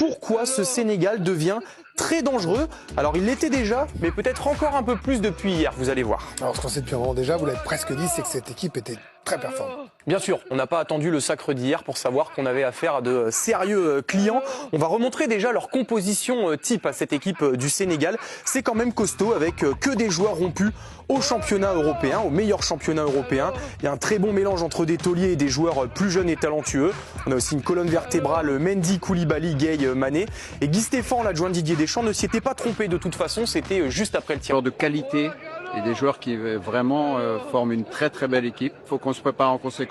pourquoi ce Sénégal devient très dangereux. Alors il l'était déjà, mais peut-être encore un peu plus depuis hier, vous allez voir. Alors ce qu'on sait depuis un moment déjà, vous l'avez presque dit, c'est que cette équipe était très performante. Bien sûr, on n'a pas attendu le sacre d'hier pour savoir qu'on avait affaire à de sérieux clients. On va remontrer déjà leur composition type à cette équipe du Sénégal. C'est quand même costaud avec que des joueurs rompus au championnat européen, au meilleur championnat européen. Il y a un très bon mélange entre des tauliers et des joueurs plus jeunes et talentueux. On a aussi une colonne vertébrale Mendy, Koulibaly, Gueye, Mané. Et Guy Stéphane, l'adjoint Didier Deschamps, ne s'y était pas trompé de toute façon, c'était juste après le tir. De qualité et des joueurs qui vraiment forment une très très belle équipe. Il faut qu'on se prépare en conséquence.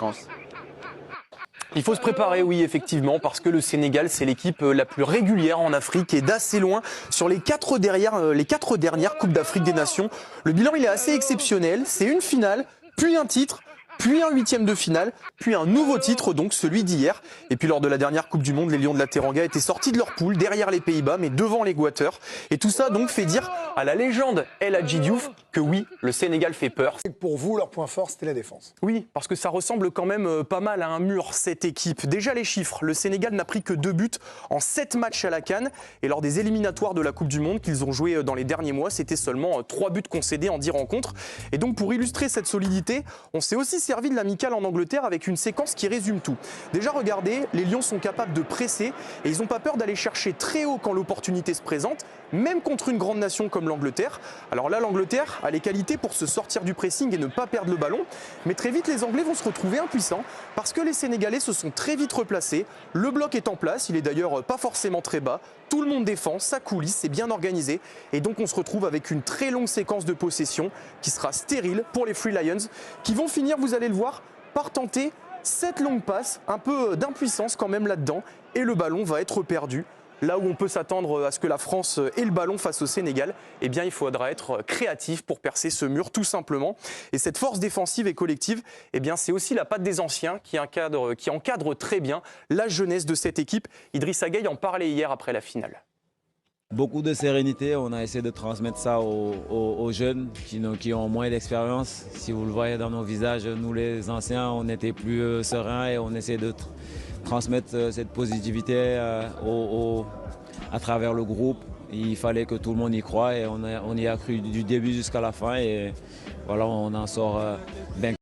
Il faut se préparer, oui, effectivement, parce que le Sénégal, c'est l'équipe la plus régulière en Afrique et d'assez loin sur les quatre dernières Coupes d'Afrique des Nations. Le bilan, il est assez exceptionnel. C'est une finale, puis un titre, puis un huitième de finale, puis un nouveau titre, donc celui d'hier. Et puis lors de la dernière Coupe du Monde, les Lions de la Teranga étaient sortis de leur poule, derrière les Pays-Bas, mais devant l'Équateur. Et tout ça donc fait dire à la légende El Hadji Diouf que oui, le Sénégal fait peur. Et pour vous, leur point fort, c'était la défense. Oui, parce que ça ressemble quand même pas mal à un mur, cette équipe. Déjà les chiffres, le Sénégal n'a pris que 2 buts en 7 matchs à la CAN. Et lors des éliminatoires de la Coupe du Monde qu'ils ont joué dans les derniers mois, c'était seulement 3 buts concédés en 10 rencontres. Et donc pour illustrer cette solidité, on s'est aussi servi de l'amical en Angleterre avec une séquence qui résume tout. Déjà regardez, les Lions sont capables de presser et ils n'ont pas peur d'aller chercher très haut quand l'opportunité se présente, même contre une grande nation comme l'Angleterre. Alors là, l'Angleterre a les qualités pour se sortir du pressing et ne pas perdre le ballon. Mais très vite, les Anglais vont se retrouver impuissants parce que les Sénégalais se sont très vite replacés. Le bloc est en place, il est d'ailleurs pas forcément très bas. Tout le monde défend, ça coulisse, c'est bien organisé. Et donc on se retrouve avec une très longue séquence de possession qui sera stérile pour les Free Lions, qui vont finir, vous allez le voir, par tenter 7 longues passes, un peu d'impuissance quand même là-dedans. Et le ballon va être perdu. Là où on peut s'attendre à ce que la France ait le ballon face au Sénégal, eh bien il faudra être créatif pour percer ce mur tout simplement. Et cette force défensive et collective, eh bien c'est aussi la patte des anciens qui encadre très bien la jeunesse de cette équipe. Idrissa Gueye en parlait hier après la finale. Beaucoup de sérénité, on a essayé de transmettre ça aux jeunes qui ont moins d'expérience. Si vous le voyez dans nos visages, nous les anciens, on était plus sereins et on essaie de transmettre cette positivité à travers le groupe. Il fallait que tout le monde y croie et on y a cru du début jusqu'à la fin et voilà, on en sort bien.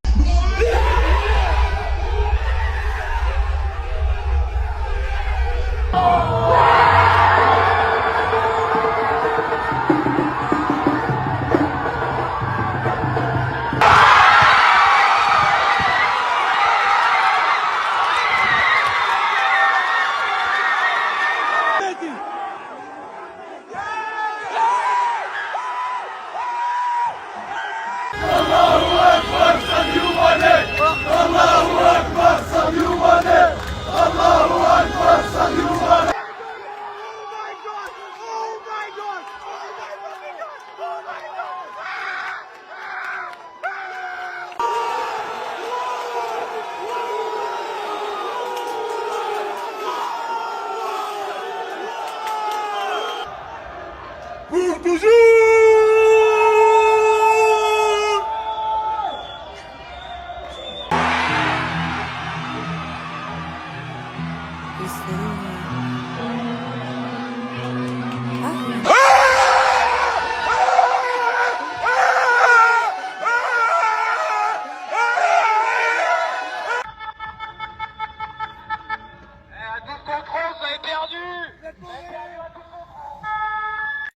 Pour toujours. À 12 contre 11, vous avez perdu.